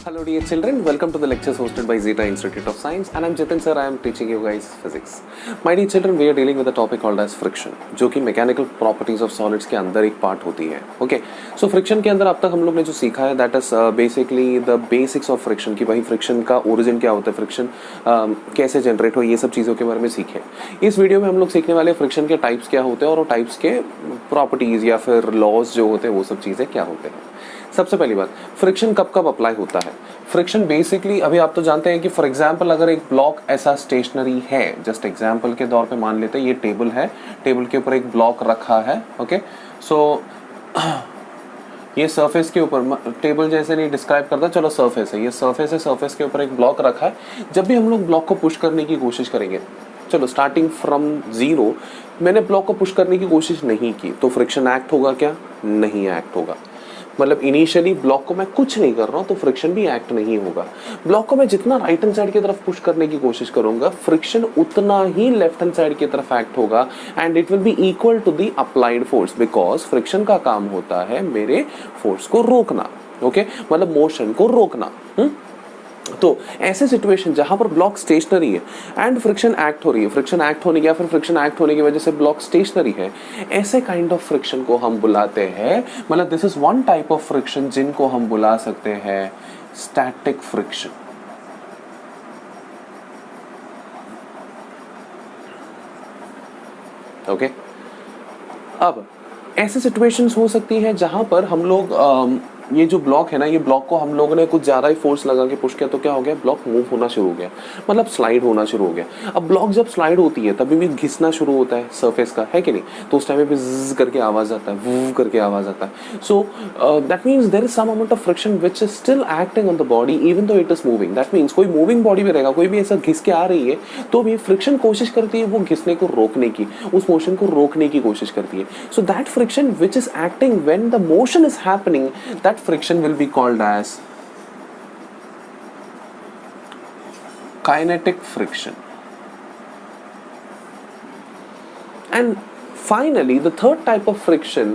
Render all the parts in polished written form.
Hello dear children, welcome to the lectures hosted by Zeta Institute of Science and I'm Jitin sir, I am teaching you guys physics. My dear children, we are dealing with a topic called as friction, जो कि mechanical properties of solids के अंदर एक part होती है. Okay, so friction के अंदर अब तक हम लोग ने जो सीखा है that is basically the basics of friction कि भाई friction का origin क्या होता है, friction कैसे generate हो, ये सब चीज़ों के बारे में सीखे. इस वीडियो में हम लोग सीखने वाले friction के types क्या होते हैं और वो types के properties या फिर laws जो होते हैं वो सब चीज़ें क्या होते हैं. सबसे पहली बात, फ्रिक्शन कब कब अप्लाई होता है. फ्रिक्शन बेसिकली अभी आप तो जानते हैं कि फॉर एग्जांपल अगर एक ब्लॉक ऐसा स्टेशनरी है, जस्ट एग्जांपल के तौर पे मान लेते हैं ये टेबल है, टेबल के ऊपर एक ब्लॉक रखा है. ओके, सो ये सरफेस के ऊपर, टेबल जैसे नहीं डिस्क्राइब करता, चलो सरफेस है, ये सरफेस है, सरफेस के ऊपर एक ब्लॉक रखा है. जब भी हम लोग ब्लॉक को पुश करने की कोशिश करेंगे, चलो स्टार्टिंग फ्रॉम जीरो, मैंने ब्लॉक को पुश करने की कोशिश नहीं की तो फ्रिक्शन एक्ट होगा क्या? नहीं एक्ट होगा. मतलब इनिशियली ब्लॉक को मैं कुछ नहीं कर रहा हूं तो फ्रिक्शन भी एक्ट नहीं होगा. ब्लॉक को मैं जितना राइट हैंड साइड की तरफ पुश करने की कोशिश करूंगा, फ्रिक्शन उतना ही लेफ्ट हैंड साइड की तरफ एक्ट होगा and it will be equal to the applied force, because friction का काम होता है मेरे फोर्स को रोकना. ओके, मतलब मोशन को रोकना. तो ऐसे सिचुएशन जहां पर ब्लॉक स्टेशनरी है एंड फ्रिक्शन एक्ट हो रही है, फ्रिक्शन एक्ट होने या फिर फ्रिक्शन एक्ट होने की वजह से ब्लॉक स्टेशनरी है, ऐसे काइंड ऑफ फ्रिक्शन को हम बुलाते हैं, मतलब this is one type of friction जिनको हम बुला सकते हैं स्टैटिक फ्रिक्शन. ओके, अब ऐसे सिचुएशंस हो सकती हैं जहां पर हम लोग ये जो ब्लॉक है ना, ये ब्लॉक को हम लोगों ने कुछ ज़्यादा ही फोर्स लगा के पुश किया तो क्या हो गया, ब्लॉक मूव होना शुरू हो गया, मतलब स्लाइड होना शुरू हो गया. अब ब्लॉक जब स्लाइड होती है तभी भी घिसना शुरू होता है सरफेस का, है कि नहीं? तो उस टाइम पे ज़ करके आवाज़ आता है, वू करके आवाज़ आता है. So that means there is some amount of friction which is still acting on the body even though it is moving. That means कोई मूविंग बॉडी में रहेगा, कोई भी ऐसा घिस के आ रही है तो भी फ्रिक्शन कोशिश करती है वो घिसने को रोकने की, उस मोशन को रोकने की कोशिश करती है. So that friction which is acting when the motion is happening, that friction will be called as kinetic friction. And finally the third type of friction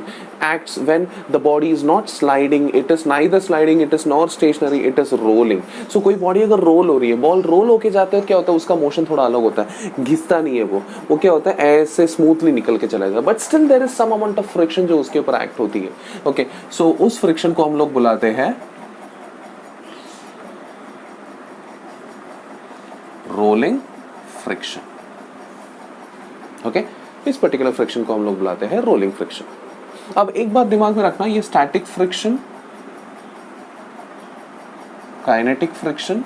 acts when the body is not sliding, it is neither sliding, it is nor stationary, it is rolling. So कोई body अगर role हो रही है, ball role होके जाता है, क्या होता है उसका मोशन थोड़ा अलग होता है, घिसता नहीं है वो क्या होता है ऐसे स्मूथली निकल के चला जाता है, but still there is some amount of friction जो उसके ऊपर एक्ट होती है. ओके, सो उस फ्रिक्शन को हम लोग बुलाते हैं रोलिंग फ्रिक्शन. ओके, इस पर्टिकुलर फ्रिक्शन को हम लोग बुलाते हैं रोलिंग फ्रिक्शन. अब एक बात दिमाग में रखना, ये static friction, kinetic friction,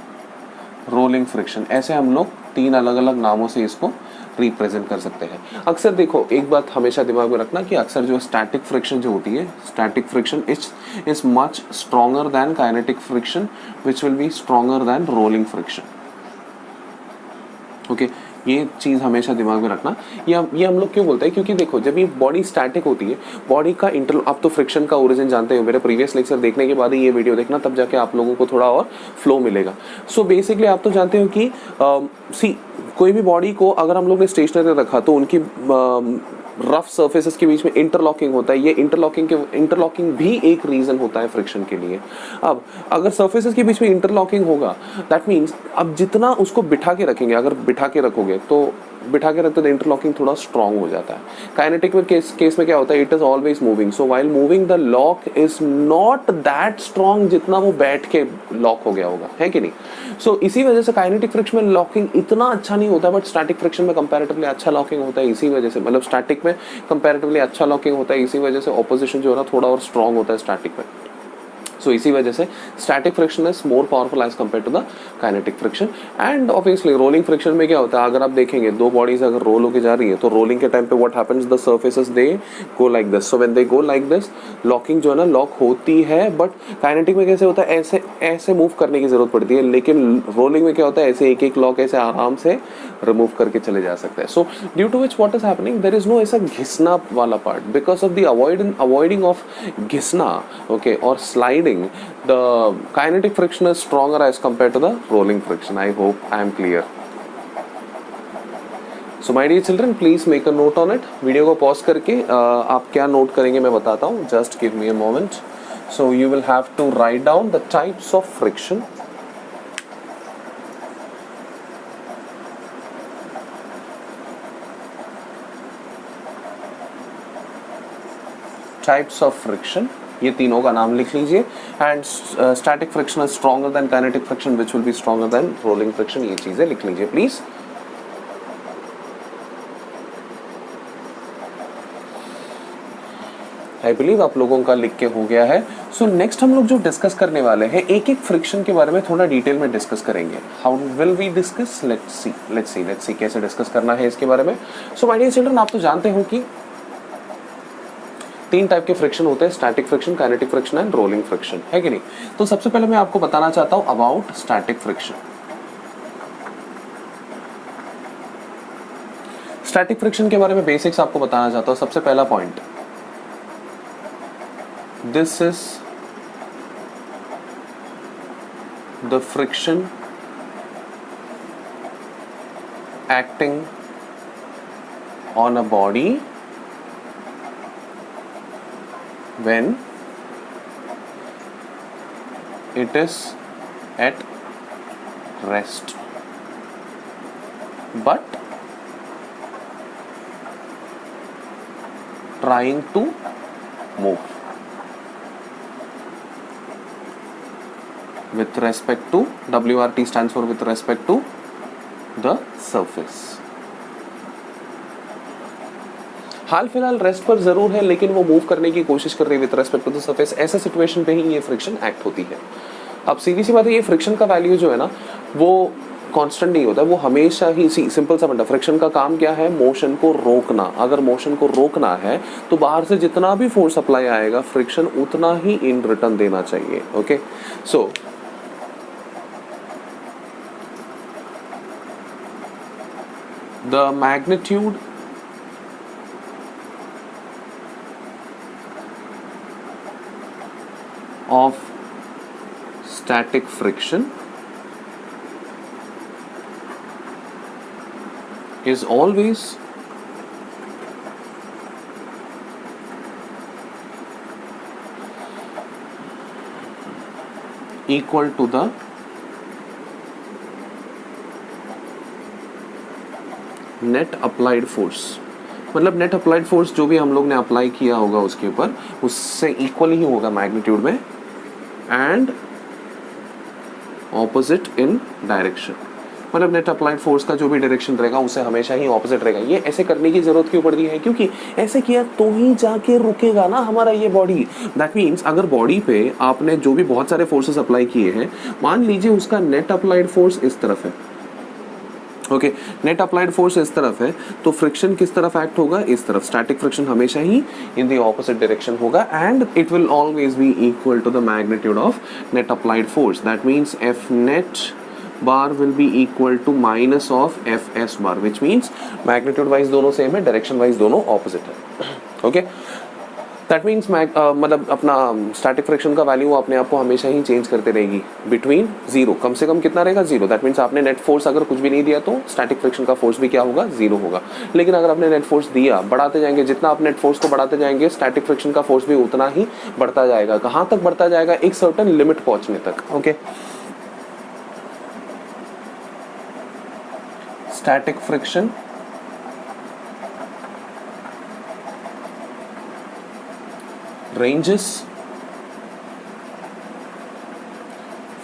rolling friction, ऐसे हम लोग तीन अलग अलग नामों से इसको रिप्रेजेंट कर सकते हैं. अक्सर देखो, एक बात हमेशा दिमाग में रखना कि अक्सर जो स्टैटिक फ्रिक्शन जो होती है, static friction is much stronger than kinetic friction which will be stronger than rolling friction. Okay, ये चीज़ हमेशा दिमाग में रखना. ये हम लोग क्यों बोलते हैं, क्योंकि देखो जब ये बॉडी स्टैटिक होती है, बॉडी का आप तो फ्रिक्शन का ओरिजिन जानते हो, मेरे प्रीवियस लेक्चर देखने के बाद ही ये वीडियो देखना, तब जाके आप लोगों को थोड़ा और फ्लो मिलेगा. सो बेसिकली आप तो जानते हो कि कोई भी बॉडी को अगर हम लोग ने स्टेशनरी रखा तो उनकी रफ सर्फेसेस के बीच में इंटरलॉकिंग होता है. ये इंटरलॉकिंग भी एक रीजन होता है फ्रिक्शन के लिए. अब अगर सर्फेसेस के बीच में इंटरलॉकिंग होगा, दैट मीन्स अब जितना उसको बिठा के रखेंगे, अगर बिठा के रखोगे तो बिठा के रखते तो इंटरलॉकिंग थोड़ा स्ट्रॉन्ग हो जाता है. काइनेटिक में केस में क्या होता है, it is always moving, so while moving the lock is not that strong जितना वो बैठ के लॉक हो गया होगा, है कि नहीं? सो इसी वजह से काइनेटिक फ्रिक्शन में लॉकिंग इतना अच्छा नहीं होता, बट स्टैटिक फ्रिक्शन में कंपैरेटिवली अच्छा लॉकिंग होता है. इसी वजह से मतलब स्टैटिक में कंपैरेटिवली अच्छा लॉकिंग होता है, इसी वजह से ऑपोजिशन जो है ना थोड़ा और स्ट्रॉन्ग होता है स्टैटिक में. सो इसी वजह से static friction is more powerful as compare to the kinetic friction. And obviously rolling friction में क्या होता है, अगर आप देखेंगे दो बॉडीज अगर रोल होके जा रही है तो रोलिंग के टाइम पे what happens, the surfaces they go like this. So when they go like this, locking जो है ना लॉक होती है, बट काइनेटिक में कैसे होता है, ऐसे मूव करने की जरूरत पड़ती है, लेकिन रोलिंग में क्या होता है, ऐसे एक एक लॉक ऐसे आराम से रिमूव करके चले जा सकते हैं. So due to which what is happening, there is no ऐसा घिसना वाला part, because of the avoiding of घिसना, ओके, और sliding, the kinetic friction is stronger as compared to the rolling friction. I hope I am clear. So my dear children, please make a note on it. Video को pause करके आप क्या note करेंगे मैं बताता हूँ. Just give me a moment. So you will have to write down the types of friction. Types of friction, ये तीनों का नाम लिख लीजिए. And static friction is stronger than kinetic friction which will be stronger than rolling friction. ये चीजें लिख लीजिए प्लीज. आई बिलीव आप लोगों का लिख के हो गया है. सो नेक्स्ट हम लोग जो डिस्कस करने वाले हैं, एक एक फ्रिक्शन के बारे में थोड़ा डिटेल में डिस्कस करेंगे. How will we discuss? Let's see कैसे डिस्कस करना है इसके बारे में. सो माय डियर चिल्ड्रन, आप तो जानते हो कि तीन टाइप के फ्रिक्शन होते हैं, static friction, kinetic friction and rolling friction, है कि नहीं. तो सबसे पहले मैं आपको बताना चाहता हूं about static friction. Static friction के बारे में बेसिक्स आपको बताना चाहता हूं. सबसे पहला point, this is the friction acting on a body when it is at rest, but trying to move with respect to, WRT stands for with respect to the surface. हाल फिलहाल रेस्ट पर जरूर है, लेकिन वो मूव करने की कोशिश कर रही है with respect to the surface. ऐसे सिचुएशन पे ही ये फ्रिक्शन एक्ट होती है. अब सीधी सी बात है, ये फ्रिक्शन का वैल्यू जो है ना, वो कांस्टेंट नहीं होता, वो हमेशा ही सिंपल सा बनता. फ्रिक्शन का काम क्या है? मोशन को रोकना. अगर मोशन को रोकना है तो बाहर से जितना भी फोर्स अप्लाई आएगा, फ्रिक्शन उतना ही इन रिटर्न देना चाहिए. Okay, so the magnitude of static friction is always equal to the net applied force. मतलब नेट अप्लाइड फोर्स जो भी हम लोग ने अप्लाई किया होगा उसके ऊपर, उससे इक्वल ही होगा मैग्नीट्यूड में एंड ऑपोजिट इन डायरेक्शन. मतलब नेट अप्लाइड फोर्स का जो भी डायरेक्शन रहेगा उससे हमेशा ही ऑपोजिट रहेगा. ये ऐसे करने की जरूरत क्यों पड़ती है? क्योंकि ऐसे किया तो ही जाके रुकेगा ना हमारा ये बॉडी. दैट मीन्स अगर बॉडी पे आपने जो भी बहुत सारे फोर्सेस अप्लाई किए हैं, मान लीजिए उसका नेट अप्लाइड फोर्स इस तरफ है. ओके, नेट अप्लाइड फोर्स इस तरफ है, तो फ्रिक्शन किस तरफ एक्ट होगा? इस तरफ. स्टैटिक फ्रिक्शन हमेशा ही इन द ऑपोजिट डायरेक्शन होगा and it will always be equal to the magnitude of net applied force. That means F net bar will be equal to minus of F S bar, which means magnitude wise दोनों same है, direction wise दोनों opposite है. Okay, that means मतलब अपना static friction का value अपने आप को हमेशा ही चेंज करते रहेगी बिटवीन जीरो. कम से कम कितना रहेगा? जीरो. दैट मीन्स आपने नेट फोर्स अगर कुछ भी नहीं दिया तो स्टैटिक फ्रिक्शन का फोर्स भी क्या होगा? जीरो होगा. लेकिन अगर आपने नेट फोर्स दिया, बढ़ाते जाएंगे, जितना आप नेट फोर्स को बढ़ाते जाएंगे स्टैटिक फ्रिक्शन का फोर्स भी उतना ही बढ़ता जाएगा. कहाँ तक बढ़ता जाएगा? एक सर्टेन लिमिट पहुंचने तक. Okay, static friction ranges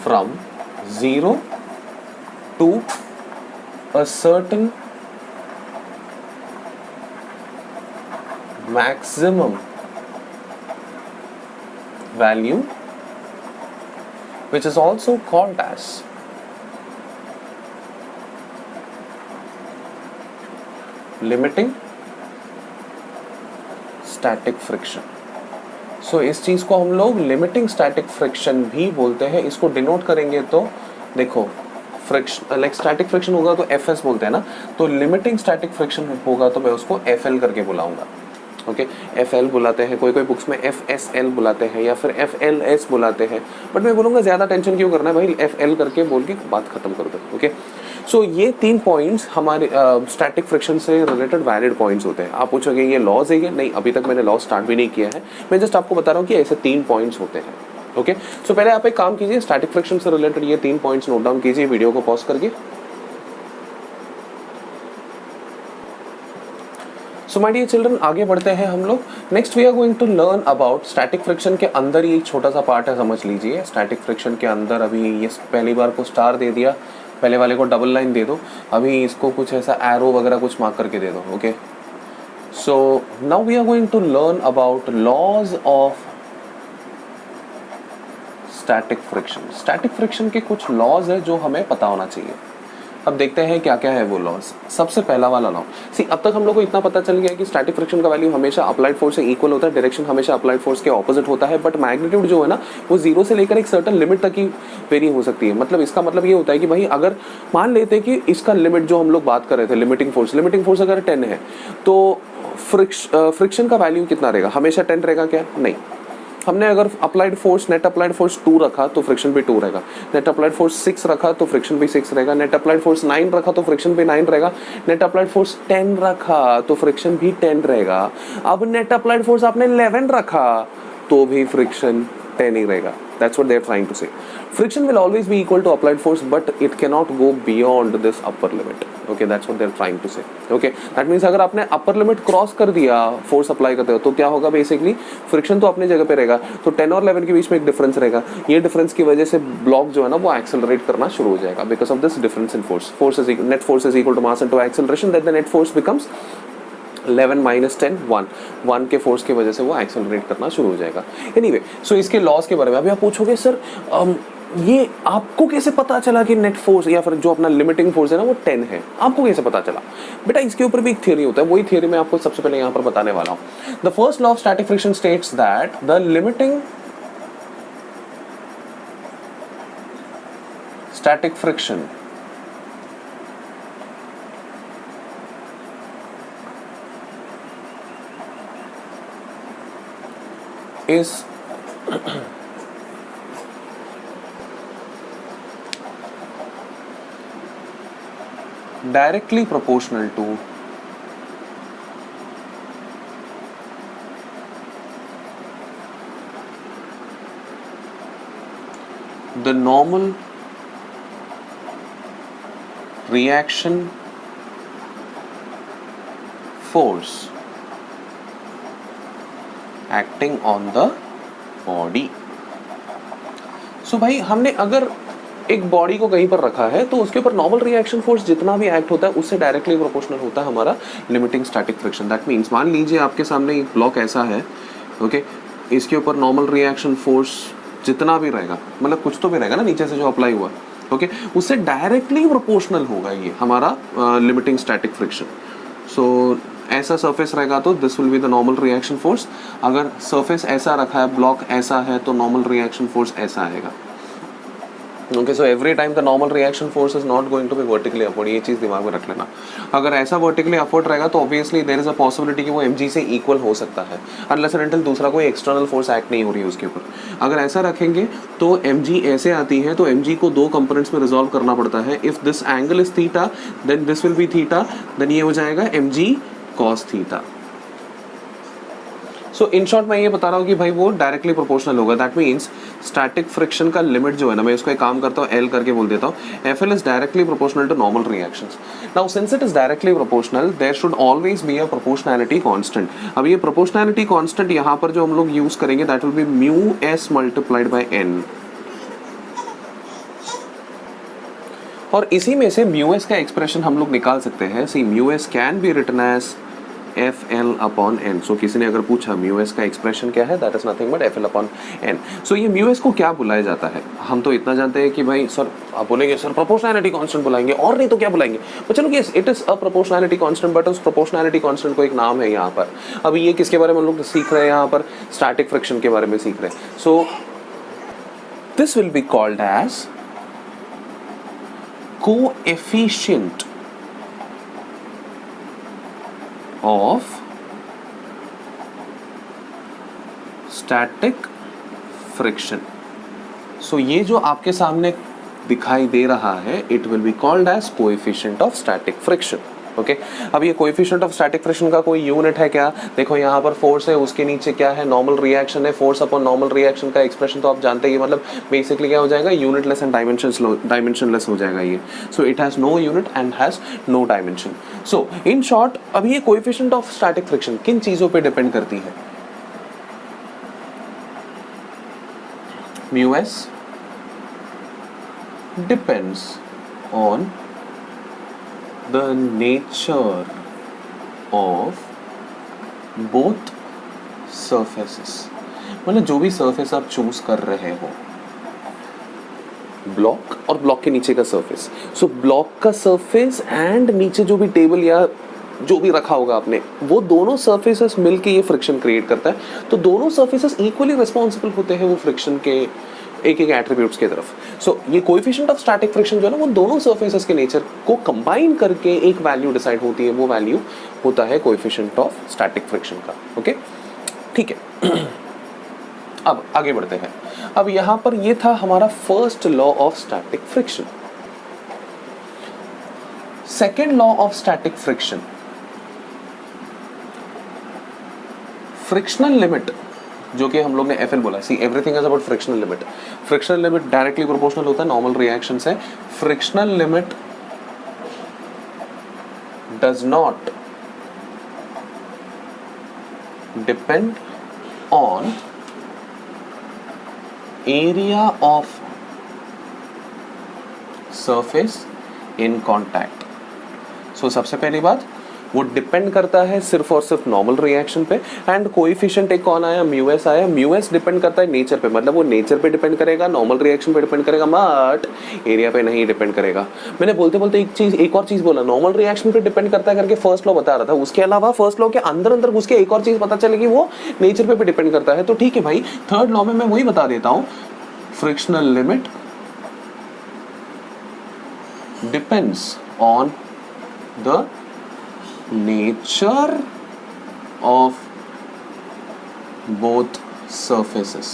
from 0 to a certain maximum value, which is also called as limiting static friction. सो इस चीज को हम लोग लिमिटिंग स्टैटिक फ्रिक्शन भी बोलते हैं. इसको डिनोट करेंगे तो देखो, फ्रिक्शन लाइक स्टैटिक फ्रिक्शन होगा तो एफ एस बोलते हैं ना, तो लिमिटिंग स्टैटिक फ्रिक्शन होगा तो मैं उसको एफ एल करके बुलाऊंगा. ओके, FL बुलाते हैं, कोई कोई बुक्स में FSL बुलाते हैं या फिर FLS बुलाते हैं, बट मैं बोलूँगा ज़्यादा टेंशन क्यों करना है भाई, FL करके बोल के बात खत्म कर दो। ओके, सो ये 3 पॉइंट्स हमारे स्टैटिक फ्रिक्शन से रिलेटेड वैलिड पॉइंट्स होते हैं। आप पूछोगे ये लॉज है? ये नहीं, अभी तक मैंने लॉ स्टार्ट भी नहीं किया है, मैं जस्ट आपको बता रहा हूँ कि ऐसे 3 पॉइंट्स होते हैं। ओके, सो पहले आप एक काम कीजिए, स्टैटिक फ्रिक्शन से रिलेटेड ये 3 पॉइंट्स नोट डाउन कीजिए वीडियो को पॉज करके। सो माय डियर चिल्ड्रन, आगे बढ़ते हैं हम लोग। Next we are going to learn about static friction के अंदर ही एक छोटा सा पार्ट है, समझ लीजिए। स्टैटिक फ्रिक्शन के अंदर अभी ये पहली बार को स्टार दे दिया, पहले वाले को डबल लाइन दे दो, अभी इसको कुछ ऐसा एरो वगैरह कुछ मार्क करके दे दो। Okay, so now we are going to learn about laws of static friction. Static friction के कुछ लॉज है जो हमें पता होना चाहिए। अब देखते हैं क्या क्या है वो लॉज। सबसे पहला वाला लॉ, सी अब तक हम लोग को इतना पता चल गया है कि स्टैटिक फ्रिक्शन का वैल्यू हमेशा अप्लाइड फोर्स से इक्वल होता है, डायरेक्शन हमेशा अप्लाइड फोर्स के ऑपोजिट होता है, बट मैग्नीट्यूड जो है ना वो 0 से लेकर एक सर्टेन लिमिट तक ही वेरी हो सकती है। मतलब इसका मतलब ये होता है कि भाई अगर मान लेते हैं कि इसका लिमिट जो हम लोग बात कर रहे थे, लिमिटिंग फोर्स अगर 10 है तो फ्रिक्शन का वैल्यू कितना रहेगा? हमेशा 10 रहेगा क्या? नहीं। हमने अगर applied force, net applied force 2 रखा तो फ्रिक्शन भी 2 रहेगा, नेट अप्लाइड फोर्स 6 रखा तो फ्रिक्शन भी 6 रहेगा, नेट अप्लाइड फोर्स 9 रखा तो फ्रिक्शन भी 9 रहेगा, नेट अप्लाइड फोर्स 10 रखा तो फ्रिक्शन भी 10 रहेगा। अब नेट अप्लाइड फोर्स आपने 11 रखा तो भी फ्रिक्शन 10 ही रहेगा। That's what they are trying to say. Friction will always be equal to applied force, but it cannot go beyond this upper limit. Okay, that's what they are trying to say. Okay, that means अगर आपने upper limit cross कर दिया force apply करते हो तो क्या होगा? Basically friction तो अपनी जगह पे रहेगा, तो 10 और 11 के बीच में एक डिफरेंस रहेगा। ये डिफरेंस की वजह से ब्लॉक जो है ना वो एक्सेलरेट करना शुरू हो जाएगा because of this difference in force is net force is equal to mass into acceleration, that the net force becomes 11 minus 10 1 के फोर्स की वजह से वो एक्सेलरेट करना शुरू हो जाएगा। एनीवे, सो इसके लॉस के बारे में अभी आप पूछोगे सर ये आपको कैसे पता चला कि नेट फोर्स या फिर जो अपना लिमिटिंग फोर्स है ना वो 10 है? आपको कैसे पता चला? बेटा इसके ऊपर भी एक थ्योरी होता है, वही थ्योरी मैं आपको सबसे पहले यहाँ पर बताने वाला हूँ। The first law of static friction states that the limiting static friction is directly proportional to the normal reaction force acting on the body. So भाई हमने अगर एक बॉडी को कहीं पर रखा है तो उसके ऊपर नॉर्मल रिएक्शन फोर्स जितना भी एक्ट होता है उससे डायरेक्टली प्रोपोर्शनल होता है हमारा limiting static friction. That means मान लीजिए आपके सामने एक ब्लॉक ऐसा है, ओके, इसके ऊपर नॉर्मल रिएक्शन फोर्स जितना भी रहेगा, मतलब कुछ तो भी रहेगा ना नीचे से जो अप्लाई हुआ, ओके, उससे डायरेक्टली प्रोपोर्शनल होगा ये हमारा लिमिटिंग स्टैटिक फ्रिक्शन। सो ऐसा सरफेस रहेगा तो this will be the normal reaction force. अगर सरफेस ऐसा रखा है, ब्लॉक ऐसा है, तो नॉर्मल रिएक्शन फोर्स ऐसा आएगा। Okay, so every time the normal reaction force is not going to be vertically upward, ये चीज़ दिमाग में रख लेना। अगर ऐसा वर्टिकली अपवर्ड रहेगा तो obviously there is a possibility कि वो mg से इक्वल हो सकता है, अनलेस एंड अनटिल दूसरा कोई एक्सटर्नल फोर्स एक्ट नहीं हो रही है उसके ऊपर। अगर ऐसा रखेंगे तो mg ऐसे आती है, तो mg को 2 कंपोनेंट्स में रिजॉल्व करना पड़ता है। If this angle is theta then this will be theta, then ये हो जाएगा mg cos theta. So in short मैं ये बता रहा हूँ कि भाई वो डायरेक्टली प्रोपोर्शनल होगा। दैट मीन्स स्टैटिक फ्रिक्शन का लिमिट जो है ना, मैं इसको एक काम करता हूँ L करके बोल देता हूँ, FL is directly proportional to normal reactions. Now since it is directly proportional there should always be a proportionality constant. अब ये प्रोपोर्शनैलिटी कांस्टेंट यहाँ पर जो हम लोग यूज करेंगे that will be mu s multiplied by n, और इसी में से म्यू एस का एक्सप्रेशन हम लोग निकाल सकते हैं। See mu s can be written as FL upon n। So किसी ने अगर पूछा म्यू एस का एक्सप्रेशन क्या है, that is nothing but FL upon n। सो ये म्यू एस को क्या बुलाया जाता है? हम तो इतना जानते हैं कि भाई सर आप बोलेंगे सर प्रोपोर्शनैलिटी कांस्टेंट बुलाएंगे और नहीं तो क्या बुलाएंगे, तो चलो yes it is a proportionality constant, but उस प्रोपोर्शनैलिटी कांस्टेंट को एक नाम है यहाँ पर। अब ये किसके बारे में हम लोग सीख रहे हैं? यहाँ पर स्टैटिक फ्रिक्शन के बारे में सीख रहे हैं। So this will be called as coefficient of static friction. So ये जो आपके सामने दिखाई दे रहा है, it will be called as coefficient of static friction. Okay, अब ये कोएफिशिएंट ऑफ स्टैटिक फ्रिक्शन का कोई यूनिट है क्या? देखो यहाँ पर फोर्स है, उसके नीचे क्या है? नॉर्मल रिएक्शन है। फोर्स अपॉन नॉर्मल रिएक्शन का एक्सप्रेशन तो आप जानते ही, मतलब बेसिकली क्या हो जाएगा? यूनिटलेस एंड डायमेंशनलेस हो जाएगा ये। So it has no unit and has no dimension. So in short, अब ये कोएफिशिएंट ऑफ स्टैटिक फ्रिक्शन किन चीजों पे डिपेंड करती है? Mu S depends on the nature of both surfaces। मतलब जो भी सरफेस आप चूज कर रहे हो, ब्लॉक और ब्लॉक के नीचे का सरफेस, सो ब्लॉक का सरफेस एंड नीचे जो भी टेबल या जो भी रखा होगा आपने, वो दोनों सरफेसेस मिलके ये फ्रिक्शन क्रिएट करता है। तो दोनों सरफेसेस इक्वली रिस्पॉन्सिबल होते हैं वो फ्रिक्शन के एक एक एट्रीब्यूट्स की तरफ। सो ये कोएफिशिएंट ऑफ स्टैटिक फ्रिक्शन जो है ना, वो दोनों सरफेसेस के नेचर को कंबाइन करके एक वैल्यू डिसाइड होती है। वो वैल्यू होता है कोएफिशिएंट ऑफ स्टैटिक फ्रिक्शन का। ओके, ठीक है। अब आगे बढ़ते हैं। अब यहां पर ये था हमारा first law of static friction. Second law of static friction, frictional limit, जो कि हम लोग ने एफएल बोला। See, everything is about frictional limit. Frictional limit directly proportional होता है नॉर्मल रिएक्शन से। Frictional limit does not depend on area of surface in contact. So सबसे पहली बात, वो डिपेंड करता है सिर्फ और सिर्फ नॉर्मल रिएक्शन पे। एंड कोएफिशिएंट एक कौन आया? म्यू एस आया। म्यू एस डिपेंड करता है नेचर पे, मतलब वो नेचर पे डिपेंड करेगा, नॉर्मल रिएक्शन पे डिपेंड करेगा, बट एरिया पे नहीं डिपेंड करेगा। मैंने बोलते बोलते एक और चीज बोला, नॉर्मल रिएक्शन पे डिपेंड करता है करके फर्स्ट लॉ बता रहा था। उसके अलावा फर्स्ट लॉ के अंदर अंदर घुस के एक और चीज पता चलेगी, वो नेचर पे भी डिपेंड करता है। तो ठीक है भाई, थर्ड लॉ में मैं वही बता देता हूं, frictional limit depends on the nature of both surfaces।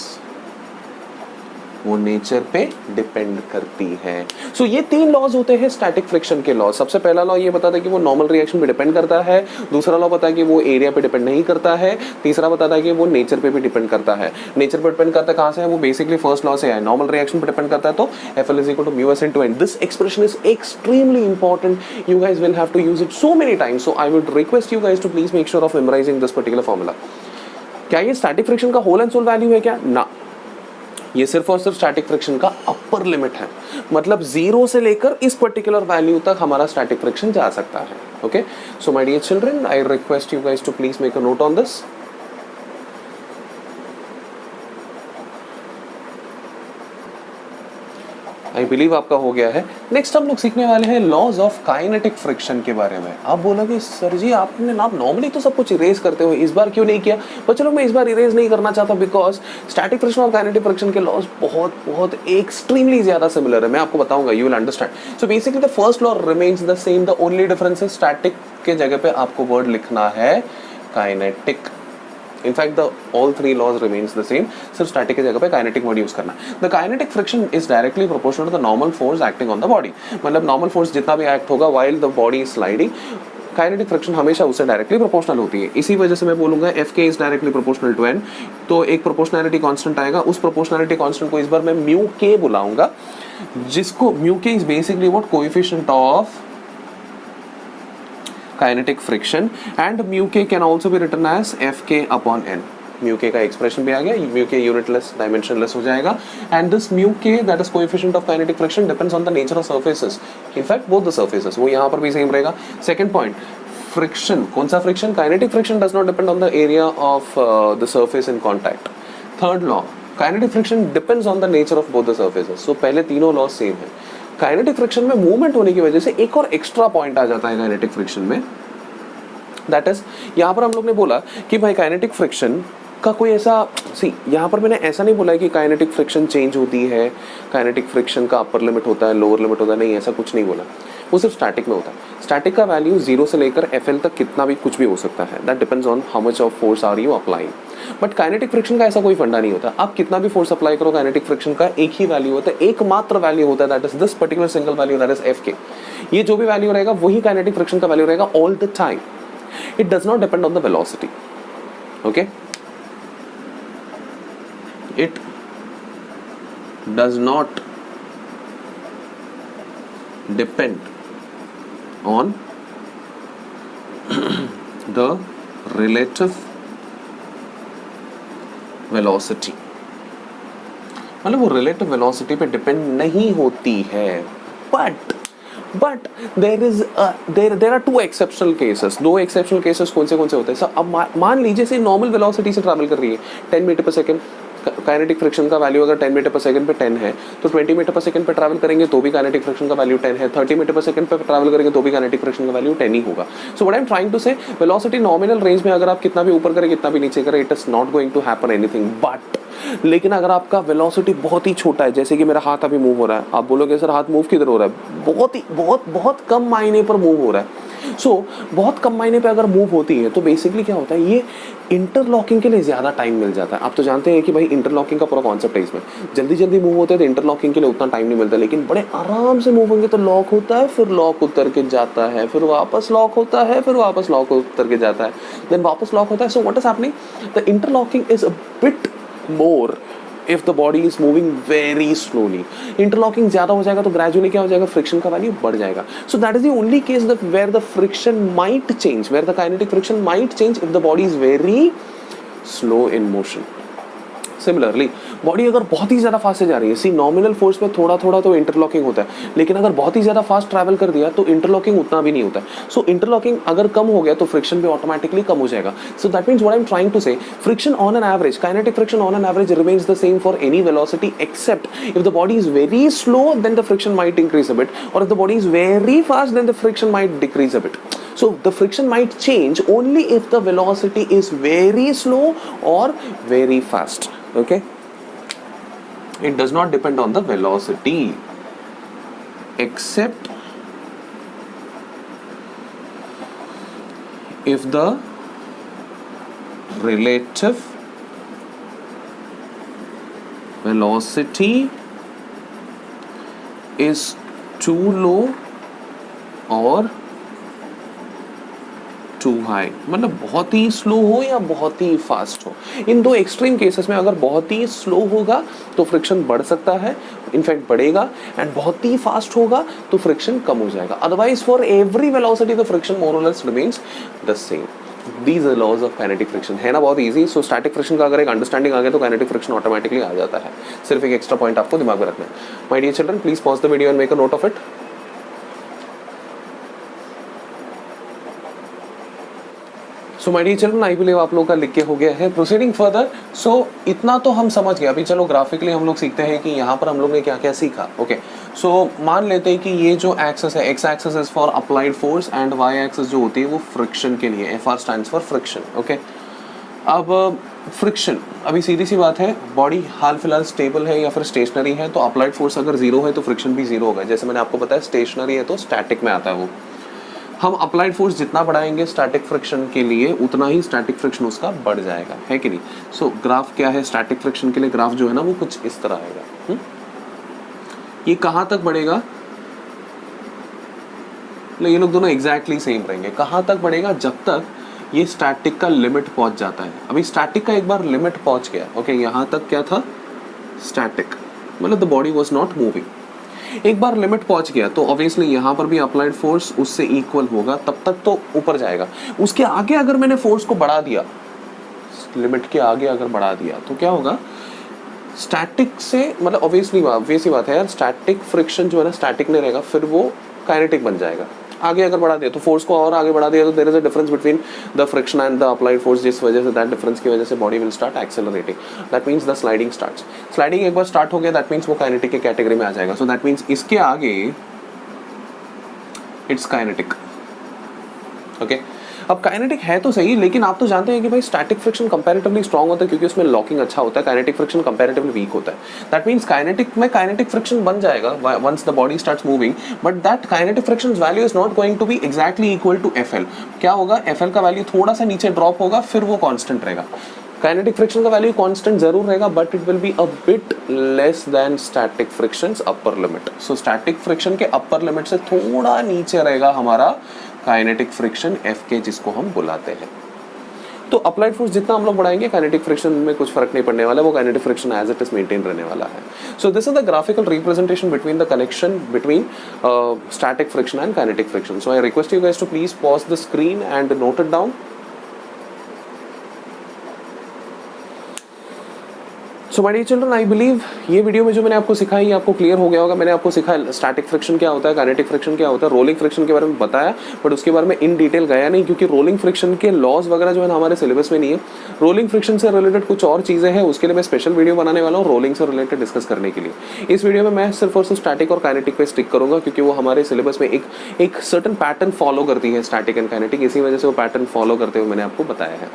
वो नेचर पे डिपेंड करती है। सो ये तीन लॉज होते हैं स्टैटिक फ्रिक्शन के लॉ। सबसे पहला लॉ ये बताता है कि वो नॉर्मल रिएक्शन पे डिपेंड करता है। दूसरा लॉ बताता है कि वो एरिया पे डिपेंड नहीं करता है। तीसरा बताता है कि वो नेचर पे भी डिपेंड करता है। नेचर पे डिपेंड करता है कहाँ से है? वो बेसिकली फर्स्ट लॉ से है, नॉर्मल रिएक्शन पे डिपेंड करता है। तो FL is equal to mu S into N. This expression is extremely important. You guys will have to use it so many times. So I would request you guys to please make sure of memorising this particular formula. क्या ये static friction का whole and sole value है क्या? ना, ये सिर्फ और सिर्फ स्टैटिक फ्रिक्शन का अपर लिमिट है। मतलब 0 से लेकर इस पर्टिकुलर वैल्यू तक हमारा स्टैटिक फ्रिक्शन जा सकता है। Okay, so my dear children, I request you guys to please make a note on this. I believe आपका हो गया है। नेक्स्ट हम लोग सीखने वाले हैं लॉज ऑफ काइनेटिक फ्रिक्शन के बारे में। आप बोलोगे सर जी आपने आप नॉर्मली तो सब कुछ इरेज करते हो, इस बार क्यों नहीं किया? पर चलो मैं इस बार इरेज नहीं करना चाहता, बिकॉज स्टैटिक फ्रिक्शन और काइनेटिक फ्रिक्शन के लॉज बहुत बहुत एक्सट्रीमली ज्यादा सिमिलर है। मैं आपको बताऊंगा, you will understand. So basically the first law remains the same, the only difference is static के जगह पे आपको वर्ड लिखना है kinetic. In fact, all three laws remains the same. सिर्फ स्टैटिक की जगह पे काइनेटिक वर्ड यूज करना है। The kinetic friction is directly proportional to the normal force acting on the body। मतलब नॉर्मल फोर्स जितना भी एक्ट होगा while the body is sliding, kinetic friction हमेशा उससे डायरेक्टली प्रोपोर्शनल होती है। इसी वजह से मैं बोलूंगा F K is directly proportional to N. तो एक प्रोपोर्शनैलिटी कांस्टेंट आएगा, उस प्रोपोर्शनैलिटी कांस्टेंट को इस बार मैं म्यू के बुलाऊंगा, जिसको म्यू के is basically what? Coefficient of kinetic friction, and mu k can also be written as fk upon n। mu k का एक्सप्रेशन भी आ गया, mu k यूनिटलेस डायमेंशनलेस हो जाएगा। and this mu k that is coefficient of kinetic friction depends on the nature of surfaces, in fact both the surfaces। वो यहाँ पर भी same रहेगा। सेकंड पॉइंट, फ्रिक्शन, कौन सा फ्रिक्शन? Kinetic friction does not depend on the area of the surface in contact. Third law, kinetic friction depends on the nature of both the surfaces. So पहले तीनों लॉ सेम है। Kinetic friction में movement होने की वजह से एक और एक्स्ट्रा पॉइंट आ जाता है काइनेटिक फ्रिक्शन में, दैट इज यहाँ पर हम लोग ने बोला कि भाई काइनेटिक फ्रिक्शन का कोई ऐसा, सी यहाँ पर मैंने ऐसा नहीं बोला है कि काइनेटिक फ्रिक्शन चेंज होती है, काइनेटिक फ्रिक्शन का अपर लिमिट होता है, लोअर लिमिट होता है, नहीं ऐसा कुछ नहीं बोला। वो सिर्फ स्टैटिक में होता है। स्टैटिक का वैल्यू 0 से लेकर FL तक कितना भी कुछ भी हो सकता है, that depends on how much of force are you applying. But kinetic friction का ऐसा कोई फंडा नहीं होता, आप कितना भी फोर्स अप्लाई करो काइनेटिक फ्रिक्शन का एक ही वैल्यू होता है, एकमात्र वैल्यू होता है, that is this particular single value, that is F के। ये जो भी वैल्यू रहेगा वही काइनेटिक फ्रिक्शन का वैल्यू रहेगा all the time. It does not depend on the velocity. Okay, it does not depend on the relative velocity, मतलब वो रिलेटिव वेलोसिटी पे डिपेंड नहीं होती है। But there are two exceptional cases. दो exceptional cases कौन से होते हैं? सर अब मान लीजिए से नॉर्मल वेलोसिटी से ट्रैवल कर रही है 10 मीटर पर सेकेंड, काइनेटिक फ्रिक्शन का वैल्यू अगर 10 मीटर पर सेकंड पे 10 है तो 20 मीटर पर सेकंड पे ट्रैवल करेंगे तो भी काइनेटिक फ्रिक्शन का वैल्यू 10 है, 30 मीटर पर सेकंड पे ट्रैवल करेंगे तो भी काइनेटिक फ्रिक्शन का वैल्यू 10 ही होगा। So what I am trying to say, velocity nominal range में अगर आप कितना भी ऊपर करें कितना भी नीचे करें, it is not going to happen anything. But लेकिन अगर आपका वेलोसिटी बहुत ही छोटा है, जैसे कि मेरा हाथ अभी मूव हो रहा है, आप बोलोगे सर हाथ मूव किधर हो रहा है? बहुत कम मायने पर मूव हो रहा है। बहुत कम मायने पे अगर मूव होती है तो बेसिकली क्या होता है, ये इंटरलॉकिंग के लिए ज़्यादा टाइम मिल जाता है। आप तो जानते हैं कि भाई इंटरलॉकिंग का पूरा कॉन्सेप्ट है इसमें, जल्दी मूव होते हैं तो इंटरलॉकिंग के लिए उतना टाइम नहीं मिलता, लेकिन बड़े आराम से मूव होंगे तो लॉक होता है, फिर लॉक उतर के जाता है, फिर वापस लॉक होता है, फिर वापस लॉक उतर के जाता है, देन वापस लॉक होता है। So what is happening, the interlocking is a bit more if the body is moving very slowly. Interlocking ज़्यादा हो जाएगा तो gradually क्या हो जाएगा, फ्रिक्शन का वैल्यू बढ़ जाएगा। So that is the only case that where the friction might change, where the kinetic friction might change if the body is very slow in motion. Similarly body अगर बहुत ही ज़्यादा fast से जा रही है, सी नॉमिनल फोर्स में थोड़ा तो इंटरलॉकिंग होता है, लेकिन अगर बहुत ही ज़्यादा फास्ट ट्रैवल कर दिया तो इंटरलॉकिंग उतना भी नहीं होता है। सो इंटरलॉकिंग अगर कम हो गया तो फ्रिक्शन भी ऑटोमेटिकली कम हो जाएगा। So that means what I am trying to say, friction on an average, kinetic friction on an average remains the same for any velocity except if the body is very slow then the friction might increase a bit, और if the body is very fast then the friction might decrease a bit. So the friction might change only if the velocity is very slow or very fast. Okay, it does not depend on the velocity except if the relative velocity is too low or to high, मतलब बहुत ही slow हो या बहुत ही fast हो। इन दो extreme cases में अगर बहुत ही स्लो होगा तो फ्रिक्शन बढ़ सकता है, इनफैक्ट बढ़ेगा, एंड बहुत ही फास्ट होगा तो फ्रिक्शन कम हो जाएगा। Otherwise for every velocity the friction more or less remains the same. These are laws of kinetic friction। है ना बहुत इजी। सो स्टैटिक फ्रिक्शन का अगर एक अंडरस्टैंडिंग आ गया तो काइनेटिक फ्रिक्शन ऑटोमेटिकली आ जाता है। सिर्फ एक एक्स्ट्रा पॉइंट आपको दिमाग में रखना है। My dear children, please pause the video and make a note of it. So my dear children, I believe आप लोगों का लिख के हो गया है। प्रोसीडिंग फर्दर, सो इतना तो हम समझ गए। अभी चलो ग्राफिकली हम लोग सीखते हैं कि यहाँ पर हम लोग ने क्या क्या सीखा। ओके, सो मान लेते हैं कि ये जो एक्सेस है, x axis is for applied force and y axis जो होती है वो फ्रिक्शन के लिए, F R stands for friction. Okay, अब फ्रिक्शन, अभी सीधी सी बात है, बॉडी हाल फिलहाल स्टेबल है या फिर स्टेशनरी है, तो अप्लाइड फोर्स अगर जीरो है तो फ्रिक्शन भी जीरो होगा। जैसे मैंने आपको बताया स्टेशनरी है तो स्टैटिक में आता है वो। हम अप्लाइड फोर्स जितना बढ़ाएंगे स्टैटिक फ्रिक्शन के लिए उतना ही स्टैटिक फ्रिक्शन उसका बढ़ जाएगा, है कि नहीं। सो ग्राफ क्या है स्टैटिक फ्रिक्शन के लिए, ग्राफ जो है ना वो कुछ इस तरह आएगा। ये कहाँ तक बढ़ेगा, ये लोग दोनों एग्जैक्टली सेम रहेंगे। कहाँ तक बढ़ेगा, जब तक ये स्टैटिक का लिमिट पहुंच जाता है। अभी स्टैटिक का एक बार लिमिट पहुंच गया, ओके, यहाँ तक क्या था स्टैटिक, मतलब the body was not moving. एक बार लिमिट पहुंच गया तो ऑब्वियसली यहाँ पर भी अप्लाइड फोर्स उससे इक्वल होगा, तब तक तो ऊपर जाएगा। उसके आगे अगर मैंने फोर्स को बढ़ा दिया, लिमिट के आगे अगर बढ़ा दिया तो क्या होगा, स्टैटिक से, मतलब ऑब्वियसली बात है यार, स्टैटिक फ्रिक्शन जो है ना स्टैटिक नहीं रहेगा, फिर वो काइनेटिक बन जाएगा। आगे अगर बढ़ा दिया तो फोर्स को और आगे बढ़ा दिया तो there is a difference between the friction and the applied force, जिस वजह से दैट डिफरेंस की वजह से body will start accelerating. That means the sliding starts. Sliding एक बार स्टार्ट हो गया दैट मींस वो काइनेटिक के कैटेगरी में आ जाएगा। सो दैट मींस इसके आगे इट्स काइनेटिक। ओके, अब काइनेटिक है तो सही, लेकिन आप तो जानते हैं कि भाई स्टैटिक फ्रिक्शन कंपैरेटिवली स्ट्रांग होता है क्योंकि उसमें लॉकिंग अच्छा होता है, काइनेटिक फ्रिक्शन कंपैरेटिवली वीक होता है। दैट मींस काइनेटिक में काइनेटिक फ्रिक्शन बन जाएगा once the body starts moving, but that kinetic friction value is not going to be exactly equal to FL। क्या होगा, FL का वैल्यू थोड़ा सा नीचे ड्रॉप होगा, फिर वो कांस्टेंट रहेगा। काइनेटिक फ्रिक्शन का वैल्यू कांस्टेंट जरूर रहेगा, but it will be a bit less than static frictions upper limit. So static friction के अपर लिमिट से थोड़ा नीचे रहेगा हमारा काइनेटिक फ्रिक्शन FK, जिसको हम बुलाते हैं। तो अप्लाइड फोर्स जितना हम लोग बढ़ाएंगे, काइनेटिक फ्रिक्शन में कुछ फर्क नहीं पड़ने वाला, वो kinetic friction as it is maintain रहने वाला है। So this is the graphical representation between the connection between static friction and kinetic friction. So I request you guys to please pause the screen and note it down. So my dear children, I believe ये video में जो मैंने आपको सिखाई आपको clear हो गया होगा। मैंने आपको सिखाया स्टैटिक फ्रिक्शन क्या होता है, काइनेटिक फ्रिक्शन क्या होता है, रोलिंग फ्रिक्शन के बारे में बताया, बट उसके बारे में इन डिटेल गया नहीं क्योंकि रोलिंग फ्रिक्शन के लॉज वगैरह जो है ना हमारे सिलेबस में नहीं है। रोलिंग फ्रिक्शन से रिलेटेड कुछ और चीज़ें हैं, उसके लिए मैं स्पेशल वीडियो बनाने वाला हूँ रोलिंग से रिलेटेड डिस्कस करने के लिए। इस वीडियो में मैं सिर्फ और सिर्फ स्टैटिक और काइनेटिक पे स्टिक करूँगा क्योंकि वो हमारे सिलेबस में एक सर्टन पैटर्न फॉलो करती है स्टैटिक एंड काइनेटिक, इसी वजह से वो पैटर्न फॉलो करते हुए मैंने आपको बताया है।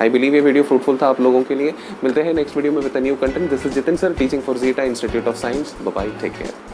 आई बिलीव ये वीडियो फ्रूटफुल था आप लोगों के लिए। मिलते हैं नेक्स्ट वीडियो में with a new content. This is Jitin sir, teaching for Zeta institute of science. Bye bye, take care.